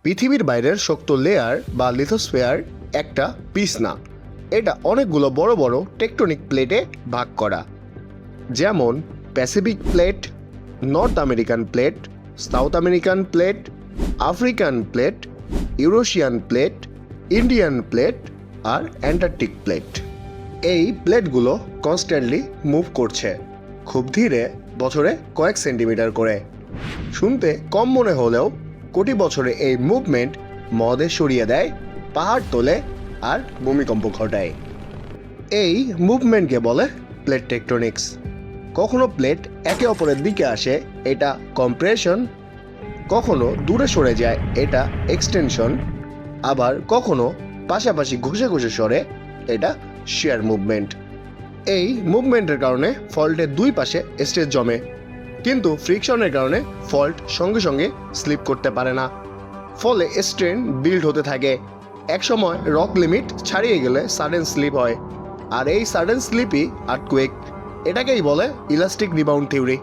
পৃথিবীর বাইরের শক্ত লেয়ার বা লিথোস্ফিয়ার একটা পিস না, এটা অনেকগুলো বড় বড় টেকটনিক প্লেটে ভাগ করা। যেমন Pacific plate, North American plate, South American plate, African plate, Eurasian plate, Indian plate আর অ্যান্টার্কটিক প্লেট। এই প্লেটগুলো কনস্ট্যান্টলি মুভ করছে, খুব ধীরে, বছরে কয়েক সেন্টিমিটার করে। শুনতে কম মনে হলেও কোটি বছরে এই মুভমেন্ট মহাদেশ সরিয়ে দেয়, পাহাড় তোলে আর ভূমিকম্প ঘটায়। এই মুভমেন্টকে বলে প্লেট টেকটনিক্স। কখনো প্লেট একে অপরের দিকে আসে, এটা কম্প্রেশন। কখনো দূরে সরে যায়, এটা এক্সটেনশন। আবার কখনো পাশাপাশি ঘষে ঘষে সরে, এটা শিয়ার মুভমেন্ট। এই মুভমেন্টের কারণে ফল্টের দুই পাশে স্ট্রেস জমে, কিন্তু ফ্রিকশনের কারণে ফল্ট সঙ্গে সঙ্গে স্লিপ করতে পারে না, ফলে স্ট্রেন বিল্ড হতে থাকে। একসময় রক লিমিট ছাড়িয়ে গেলে সাডেন স্লিপ হয়, আর এই সাডেন স্লিপই আর্থকুয়েক। এটাকেই বলে ইলাস্টিক রিবাউন্ড থিওরি।